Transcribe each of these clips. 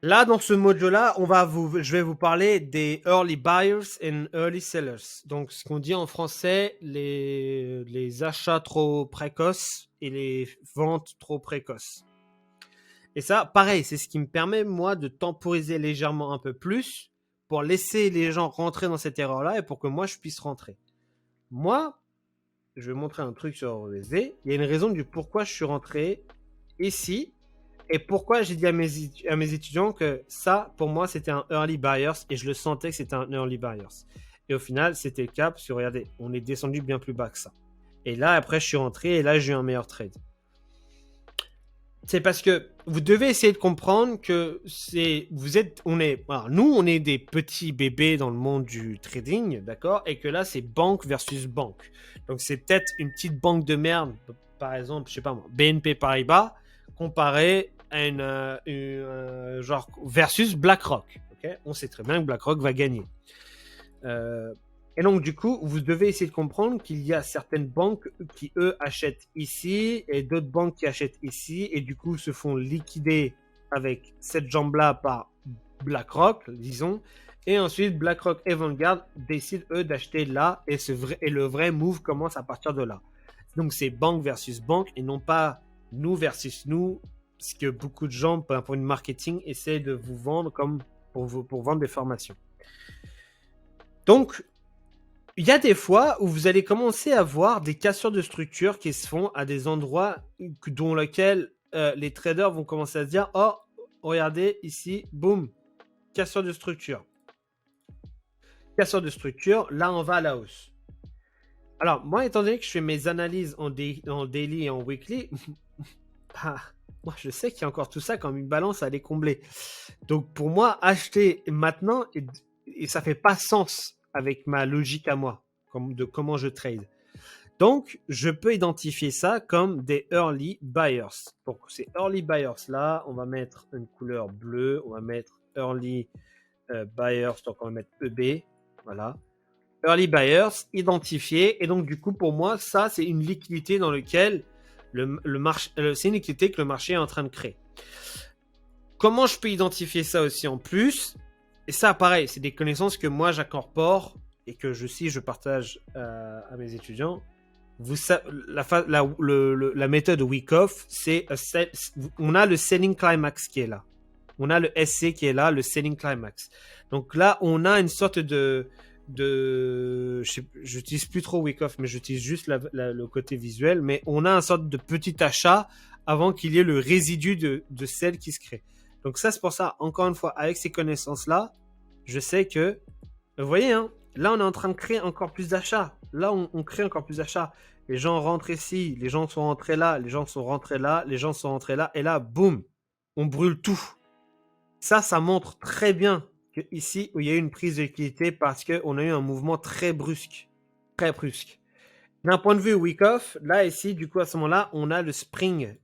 Là, dans ce mojo-là, je vais vous parler des early buyers and early sellers. Donc, ce qu'on dit en français, les achats trop précoces et les ventes trop précoces. Et ça, pareil, c'est ce qui me permet, moi, de temporiser légèrement un peu plus pour laisser les gens rentrer dans cette erreur-là et pour que moi, je puisse rentrer. Moi, je vais montrer un truc sur OBZ. Il y a une raison du pourquoi je suis rentré ici et pourquoi j'ai dit à mes étudiants que ça, pour moi, c'était un early buyers et je le sentais que c'était un early buyers. Et au final, c'était le cas parce que regardez, on est descendu bien plus bas que ça. Et là, après, je suis rentré et là, j'ai eu un meilleur trade. C'est parce que vous devez essayer de comprendre que nous, on est des petits bébés dans le monde du trading, d'accord? Et que là, c'est banque versus banque. Donc, c'est peut-être une petite banque de merde, par exemple, je sais pas moi, BNP Paribas, comparé à genre versus BlackRock. Okay, on sait très bien que BlackRock va gagner. Et donc, du coup, vous devez essayer de comprendre qu'il y a certaines banques qui, eux, achètent ici et d'autres banques qui achètent ici et du coup se font liquider avec cette jambe-là par BlackRock, disons. Et ensuite, BlackRock et Vanguard décident, eux, d'acheter là et le vrai move commence à partir de là. Donc, c'est banque versus banque et non pas nous versus nous, ce que beaucoup de gens, pour un point de marketing, essaient de vous vendre comme pour vendre des formations. Donc, il y a des fois où vous allez commencer à voir des cassures de structure qui se font à des endroits dont lesquels les traders vont commencer à se dire « Oh, regardez ici, boum, cassure de structure. » Cassure de structure, là on va à la hausse. Alors, moi, étant donné que je fais mes analyses en daily et en weekly, bah, moi je sais qu'il y a encore tout ça comme une balance à les combler. Donc pour moi, acheter maintenant, et ça fait pas sens avec ma logique à moi, de comment je trade. Donc, je peux identifier ça comme des early buyers. Donc, ces early buyers là, on va mettre une couleur bleue, on va mettre early buyers, donc on va mettre EB, voilà. Early buyers identifiés, et donc du coup pour moi ça c'est une liquidité dans laquelle c'est une liquidité que le marché est en train de créer. Comment je peux identifier ça aussi en plus? Et ça pareil, c'est des connaissances que moi j'incorpore et que je partage à mes étudiants. La méthode Wyckoff, on a le selling climax qui est là. On a le SC qui est là, le selling climax. Donc là, on a une sorte j'utilise plus trop Wyckoff, mais j'utilise juste le côté visuel, mais on a une sorte de petit achat avant qu'il y ait le résidu de sel qui se crée. Donc ça, c'est pour ça, encore une fois, avec ces connaissances-là, je sais que, vous voyez, hein, là, on est en train de créer encore plus d'achats. Là, on crée encore plus d'achats. Les gens rentrent ici, les gens sont rentrés là, les gens sont rentrés là, les gens sont rentrés là, et là, boum, on brûle tout. Ça montre très bien qu'ici, où il y a eu une prise de liquidité parce qu'on a eu un mouvement très brusque. Très brusque. D'un point de vue Wyckoff, là, ici, du coup, à ce moment-là, on a le spring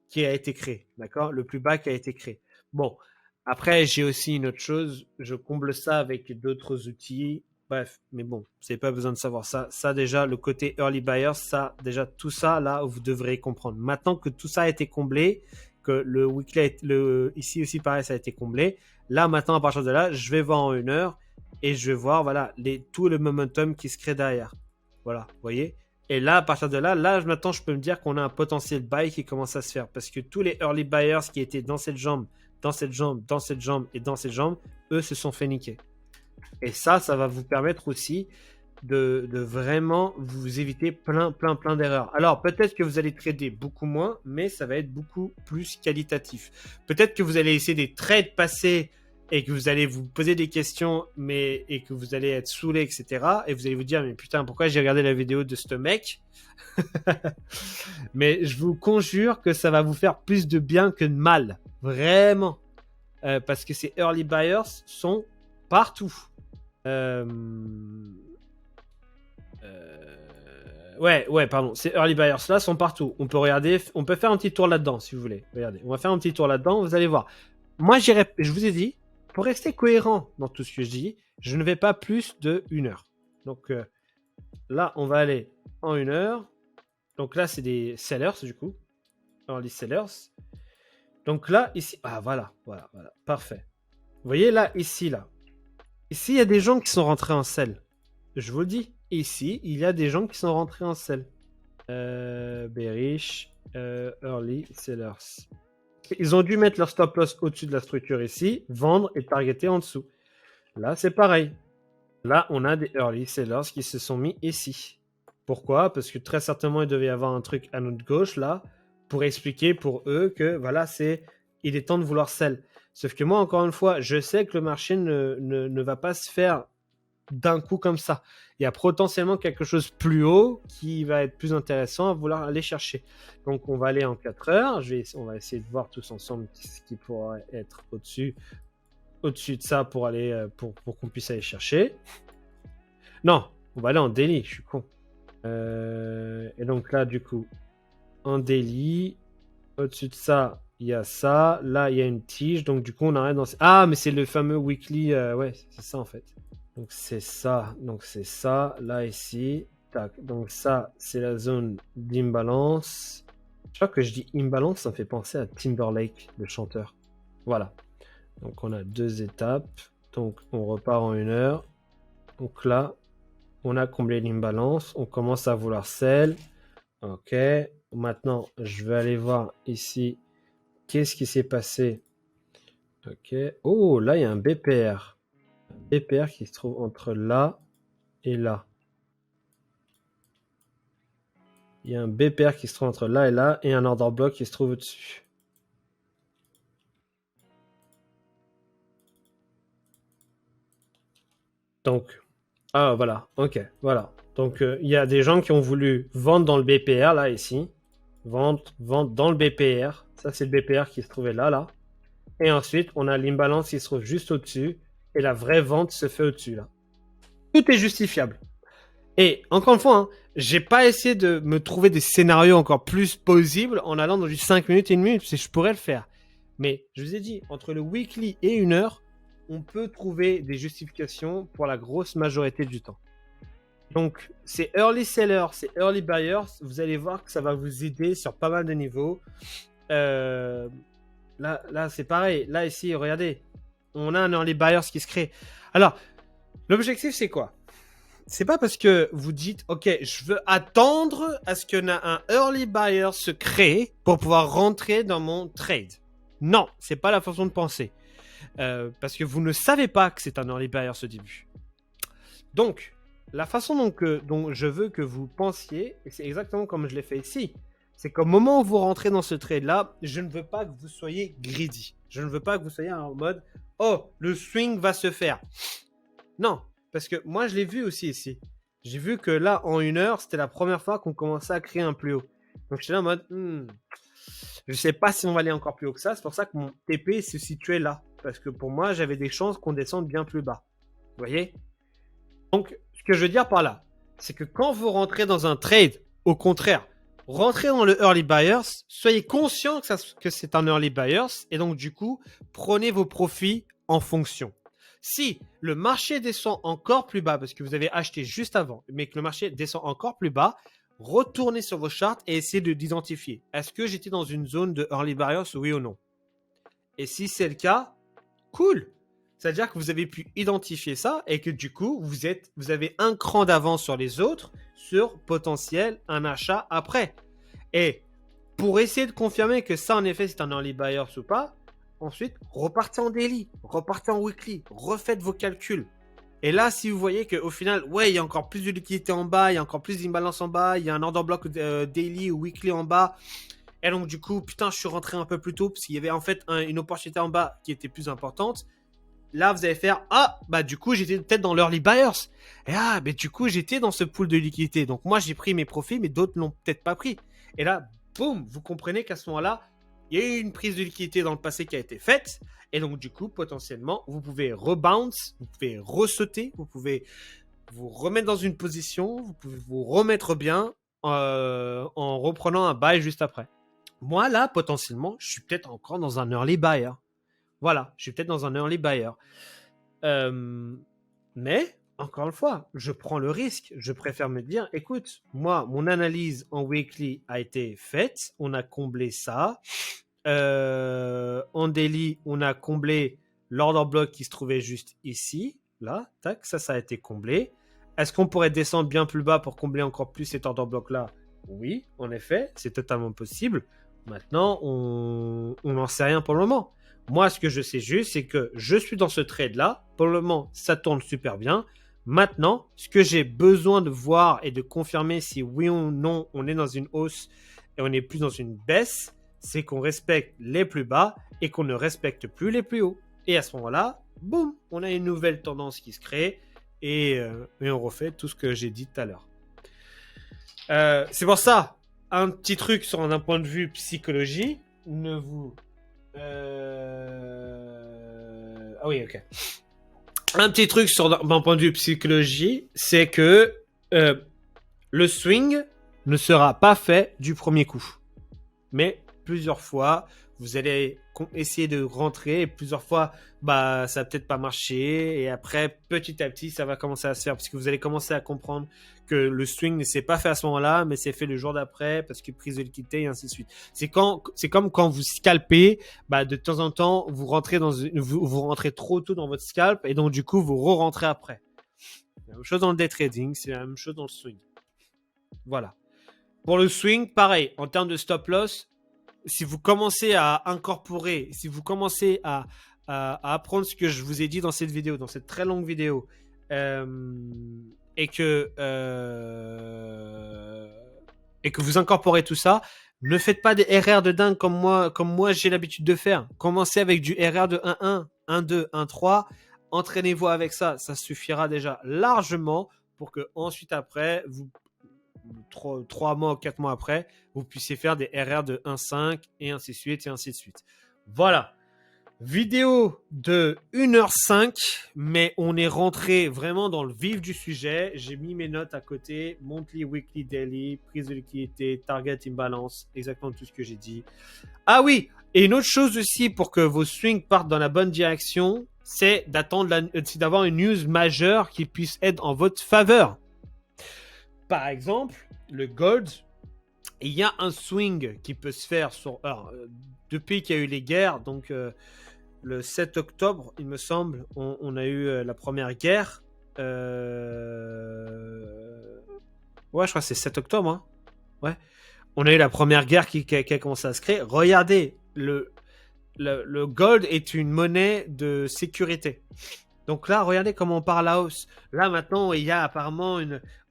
qui a été créé. D'accord? Le plus bas qui a été créé. Bon. Après, j'ai aussi une autre chose. Je comble ça avec d'autres outils. Bref, mais bon, vous n'avez pas besoin de savoir ça. Ça, déjà, le côté early buyers, ça, déjà, tout ça, là, vous devrez comprendre. Maintenant que tout ça a été comblé, que le weekly, ici aussi, pareil, ça a été comblé. Là, maintenant, à partir de là, je vais voir en 1 heure et je vais voir, voilà, tout le momentum qui se crée derrière. Voilà, vous voyez? Et là, à partir de là, maintenant, je peux me dire qu'on a un potentiel buy qui commence à se faire. Parce que tous les early buyers qui étaient dans cette jambe, dans cette jambe, dans cette jambe et dans cette jambe, eux se sont fait niquer. Et ça va vous permettre aussi de vraiment vous éviter plein d'erreurs. Alors, peut-être que vous allez trader beaucoup moins, mais ça va être beaucoup plus qualitatif. Peut-être que vous allez essayer des trades passés et que vous allez vous poser des questions, et que vous allez être saoulé, etc. Et vous allez vous dire, mais putain, pourquoi j'ai regardé la vidéo de ce mec? Mais je vous conjure que ça va vous faire plus de bien que de mal. Vraiment. Parce que ces early buyers sont partout. Ouais, pardon. Ces early buyers là sont partout. On peut regarder, on peut faire un petit tour là-dedans si vous voulez. Regardez, on va faire un petit tour là-dedans, vous allez voir. Moi, je vous ai dit, pour rester cohérent dans tout ce que je dis, je ne vais pas plus de 1 heure. Donc là, on va aller en 1 heure. Donc là, c'est des sellers du coup. Early sellers. Donc là, ici, ah voilà, parfait. Vous voyez là, ici, là. Ici, il y a des gens qui sont rentrés en sell. Je vous le dis, ici, il y a des gens qui sont rentrés en sell. Bearish, early sellers. Ils ont dû mettre leur stop loss au-dessus de la structure ici, vendre et targeter en dessous. Là, c'est pareil. Là, on a des early sellers qui se sont mis ici. Pourquoi? Parce que très certainement, il devait y avoir un truc à notre gauche, là, pour expliquer pour eux que, voilà, il est temps de vouloir sell. Sauf que moi, encore une fois, je sais que le marché ne va pas se faire d'un coup comme ça. Il y a potentiellement quelque chose plus haut qui va être plus intéressant à vouloir aller chercher. Donc, on va aller en 4 heures. On va essayer de voir tous ensemble ce qui pourrait être au-dessus de ça pour aller pour qu'on puisse aller chercher. Non, on va aller en daily, je suis con. Et donc là, du coup, en daily, au-dessus de ça, il y a ça. Là, il y a une tige. Donc, du coup, on arrête dans... Ah, mais c'est le fameux weekly. Ouais, c'est ça, en fait. Donc, c'est ça. Donc, c'est ça. Là, ici. Tac. Donc, ça, c'est la zone d'imbalance. Je crois que je dis imbalance, ça me fait penser à Timberlake, le chanteur. Voilà. Donc, on a 2 étapes. Donc, on repart en 1 heure. Donc, là, on a comblé l'imbalance. On commence à vouloir sell. Ok. Maintenant, je vais aller voir ici. Qu'est-ce qui s'est passé? Ok. Oh, là, il y a un BPR. Un BPR qui se trouve entre là et là. Il y a un BPR qui se trouve entre là et là et un order block qui se trouve au-dessus. Donc, ah voilà, ok, voilà. Donc, il y a des gens qui ont voulu vendre dans le BPR, là, ici. Vendre dans le BPR. Ça, c'est le BPR qui se trouvait là, là. Et ensuite, on a l'imbalance qui se trouve juste au-dessus. Et la vraie vente se fait au-dessus, là. Tout est justifiable. Et encore une fois, hein, j'ai pas essayé de me trouver des scénarios encore plus possibles en allant dans du 5 minutes et 1 minute, parce que je pourrais le faire. Mais je vous ai dit, entre le weekly et 1 heure, on peut trouver des justifications pour la grosse majorité du temps. Donc, c'est early sellers, c'est early buyers. Vous allez voir que ça va vous aider sur pas mal de niveaux. Là, c'est pareil. Là, ici, regardez. On a un early buyers qui se crée. Alors, l'objectif, c'est quoi? C'est pas parce que vous dites, OK, je veux attendre à ce qu'un early buyer se crée pour pouvoir rentrer dans mon trade. Non, c'est pas la façon de penser. Parce que vous ne savez pas que c'est un early buyer ce début. Donc, la façon dont je veux que vous pensiez, et c'est exactement comme je l'ai fait ici, c'est qu'au moment où vous rentrez dans ce trade-là, je ne veux pas que vous soyez greedy. Je ne veux pas que vous soyez en mode, oh, le swing va se faire. Non, parce que moi, je l'ai vu aussi ici. J'ai vu que là, en 1 heure, c'était la première fois qu'on commençait à créer un plus haut. Donc, j'étais là en mode, je sais pas si on va aller encore plus haut que ça. C'est pour ça que mon TP se situait là. Parce que pour moi, j'avais des chances qu'on descende bien plus bas. Vous voyez? Donc, ce que je veux dire par là, c'est que quand vous rentrez dans un trade, au contraire, rentrez dans le early buyers, soyez conscient que c'est un early buyers, et donc du coup, prenez vos profits en fonction. Si le marché descend encore plus bas, parce que vous avez acheté juste avant, mais que le marché descend encore plus bas, retournez sur vos charts et essayez d'identifier. Est-ce que j'étais dans une zone de early buyers, oui ou non? Et si c'est le cas, cool. C'est-à-dire que vous avez pu identifier ça et que du coup, vous avez un cran d'avance sur les autres sur potentiel un achat après. Et pour essayer de confirmer que ça, en effet, c'est un early buyers ou pas, ensuite, repartez en daily, repartez en weekly, refaites vos calculs. Et là, si vous voyez qu'au final, ouais, il y a encore plus de liquidité en bas, il y a encore plus d'imbalance en bas, il y a un order block daily ou weekly en bas, et donc du coup, putain, je suis rentré un peu plus tôt parce qu'il y avait en fait une opportunité en bas qui était plus importante. Là, vous allez faire, ah, bah du coup, j'étais peut-être dans l'early buyers. Et ah, mais du coup, j'étais dans ce pool de liquidité. Donc moi, j'ai pris mes profits, mais d'autres l'ont peut-être pas pris. Et là, boum, vous comprenez qu'à ce moment-là, il y a eu une prise de liquidité dans le passé qui a été faite. Et donc, du coup, potentiellement, vous pouvez rebounce, vous pouvez ressauter, vous pouvez vous remettre dans une position, vous pouvez vous remettre bien en reprenant un buy juste après. Moi, là, potentiellement, je suis peut-être encore dans un early buyer. Voilà, je suis peut-être dans un early buyer. Mais, encore une fois, je prends le risque. Je préfère me dire, écoute, moi, mon analyse en weekly a été faite. On a comblé ça. En daily, on a comblé l'order block qui se trouvait juste ici. Là, tac, ça a été comblé. Est-ce qu'on pourrait descendre bien plus bas pour combler encore plus cet order block là? Oui, en effet, c'est totalement possible. Maintenant, on n'en sait rien pour le moment. Moi, ce que je sais juste, c'est que je suis dans ce trade là. Pour le moment, ça tourne super bien. Maintenant, ce que j'ai besoin de voir et de confirmer si oui ou non on est dans une hausse et on n'est plus dans une baisse, c'est qu'on respecte les plus bas et qu'on ne respecte plus les plus hauts. Et à ce moment-là, boum, on a une nouvelle tendance qui se crée et on refait tout ce que j'ai dit tout à l'heure. C'est pour ça, un petit truc sur un point de vue psychologie, ne vous... Ah oui, ok. Un petit truc sur d'un point de vue psychologie, c'est que le swing ne sera pas fait du premier coup. Mais plusieurs fois, vous allez essayer de rentrer et plusieurs fois, bah, ça va peut-être pas marcher. Et après, petit à petit, ça va commencer à se faire parce que vous allez commencer à comprendre que le swing ne s'est pas fait à ce moment-là, mais c'est fait le jour d'après parce que prise de liquidité et ainsi de suite. C'est comme quand vous scalpez, bah, de temps en temps, vous rentrez vous rentrez trop tôt dans votre scalp et donc du coup, vous re-rentrez après. C'est la même chose dans le day trading, c'est la même chose dans le swing. Voilà. Pour le swing, pareil, en termes de stop loss, si vous commencez à incorporer, si vous commencez à apprendre ce que je vous ai dit dans cette vidéo, dans cette très longue vidéo, et que vous incorporez tout ça, ne faites pas des RR de dingue comme moi j'ai l'habitude de faire. Commencez avec du RR de 1-1, 1-2, 1-3. Entraînez-vous avec ça, ça suffira déjà largement pour que ensuite après, 3 mois ou 4 mois après, vous puissiez faire des RR de 1,5 et ainsi de suite et ainsi de suite. Voilà. Vidéo de 1h05, mais on est rentré vraiment dans le vif du sujet. J'ai mis mes notes à côté. Monthly, weekly, daily, prise de liquidité, target imbalance, exactement tout ce que j'ai dit. Ah oui, et une autre chose aussi pour que vos swings partent dans la bonne direction, c'est d'avoir une news majeure qui puisse être en votre faveur. Par exemple, le gold, il y a un swing qui peut se faire depuis qu'il y a eu les guerres, donc le 7 octobre, il me semble, on a eu la première guerre. Ouais, je crois que c'est 7 octobre. Hein. Ouais. On a eu la première guerre qui a commencé à se créer. Regardez, le gold est une monnaie de sécurité. Donc là, regardez comment on part à la hausse. Là, maintenant, il y a apparemment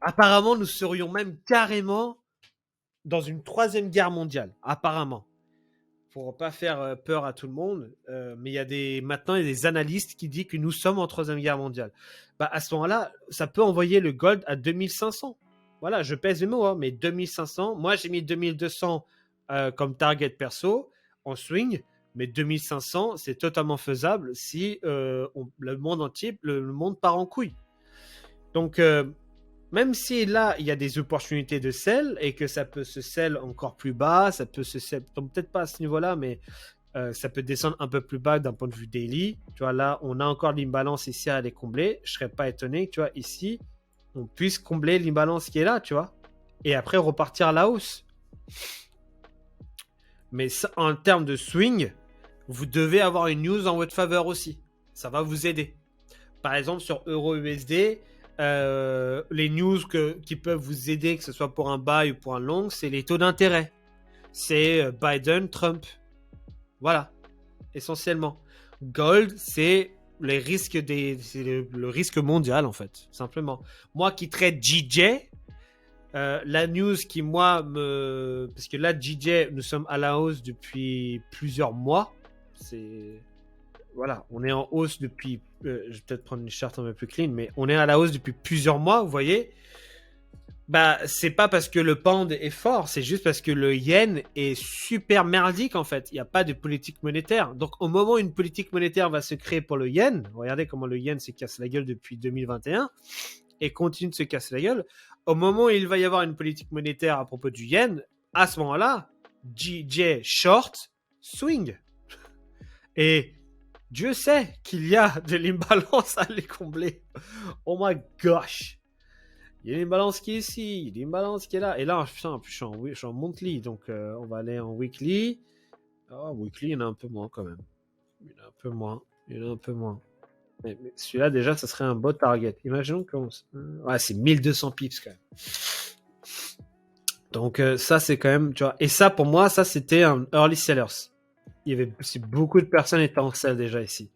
Apparemment, nous serions même carrément dans une 3e guerre mondiale. Apparemment. Pour pas faire peur à tout le monde. Mais maintenant, il y a des analystes qui disent que nous sommes en 3e guerre mondiale. Bah, à ce moment-là, ça peut envoyer le gold à 2500. Voilà, je pèse les mots, hein, mais 2500. Moi, j'ai mis 2200 comme target perso en swing. Mais 2500, c'est totalement faisable si le monde entier, le monde part en couille. Donc, même si là, il y a des opportunités de sell et que ça peut se sell encore plus bas, ça peut se sell, peut-être pas à ce niveau-là, mais ça peut descendre un peu plus bas d'un point de vue daily. Tu vois, là, on a encore l'imbalance ici à aller combler. Je serais pas étonné que, tu vois, ici, on puisse combler l'imbalance qui est là, tu vois. Et après, repartir à la hausse. Mais ça, en termes de swing, vous devez avoir une news en votre faveur aussi. Ça va vous aider. Par exemple, sur Euro-USD, les news qui peuvent vous aider, que ce soit pour un buy ou pour un long, c'est les taux d'intérêt. C'est Biden, Trump. Voilà, essentiellement. Gold, c'est les risques c'est le risque mondial, en fait, simplement. Moi qui traite JJ, la news qui, moi, parce que là, JJ, nous sommes à la hausse depuis plusieurs mois. Voilà, on est en hausse depuis... je vais peut-être prendre une charte un peu plus clean, mais on est à la hausse depuis plusieurs mois, vous voyez. Bah, c'est pas parce que le pound est fort, c'est juste parce que le yen est super merdique, en fait. Il n'y a pas de politique monétaire. Donc, au moment où une politique monétaire va se créer pour le yen, regardez comment le yen se casse la gueule depuis 2021 et continue de se casser la gueule. Au moment où il va y avoir une politique monétaire à propos du yen, à ce moment-là, JJ short, swing. Et Dieu sait qu'il y a de l'imbalance à les combler. Oh my gosh. Il y a une imbalance qui est ici, il y a une imbalance qui est là. Et là, putain, je suis en monthly, donc on va aller en weekly. Ah, weekly, il y en a un peu moins quand même. Il y en a un peu moins. Il y en a un peu moins. Mais celui-là, déjà, ça serait un beau target. Imaginons qu'on... Ouais, c'est 1200 pips quand même. Donc ça, c'est quand même... Tu vois. Et ça, pour moi, ça, c'était un early sellers. Il y avait beaucoup de personnes étaient en sell déjà ici.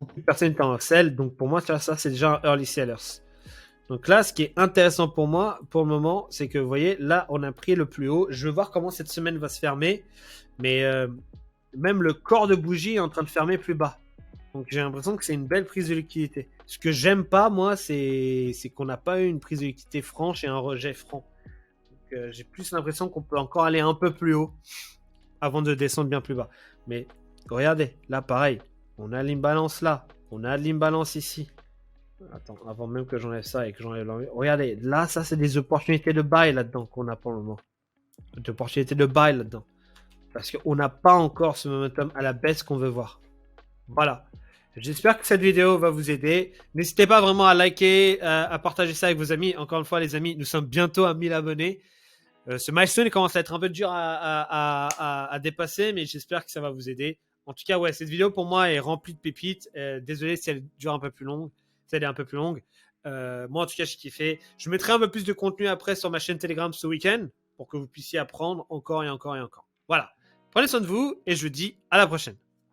Beaucoup de personnes étaient en sell. Donc pour moi, tu vois, ça, c'est déjà un early sellers. Donc là, ce qui est intéressant pour moi, pour le moment, c'est que, vous voyez, là, on a pris le plus haut. Je veux voir comment cette semaine va se fermer. Mais même le corps de bougie est en train de fermer plus bas. Donc j'ai l'impression que c'est une belle prise de liquidité. Ce que j'aime pas, moi, c'est qu'on n'a pas eu une prise de liquidité franche et un rejet franc. Donc j'ai plus l'impression qu'on peut encore aller un peu plus haut avant de descendre bien plus bas. Mais regardez, là, pareil. On a l'imbalance là. On a l'imbalance ici. Attends, avant même que j'enlève ça et que j'enlève l'envie. Regardez, là, ça, c'est des opportunités de buy là-dedans qu'on a pour le moment. Des opportunités de buy là-dedans. Parce qu'on n'a pas encore ce momentum à la baisse qu'on veut voir. Voilà. J'espère que cette vidéo va vous aider. N'hésitez pas vraiment à liker, à partager ça avec vos amis. Encore une fois, les amis, nous sommes bientôt à 1000 abonnés. Ce milestone commence à être un peu dur à dépasser, mais j'espère que ça va vous aider. En tout cas, ouais, cette vidéo pour moi est remplie de pépites. Désolé si elle dure un peu plus longue. Si elle est un peu plus longue. Moi, en tout cas, j'ai kiffé. Je mettrai un peu plus de contenu après sur ma chaîne Telegram ce week-end pour que vous puissiez apprendre encore et encore et encore. Voilà. Prenez soin de vous et je vous dis à la prochaine.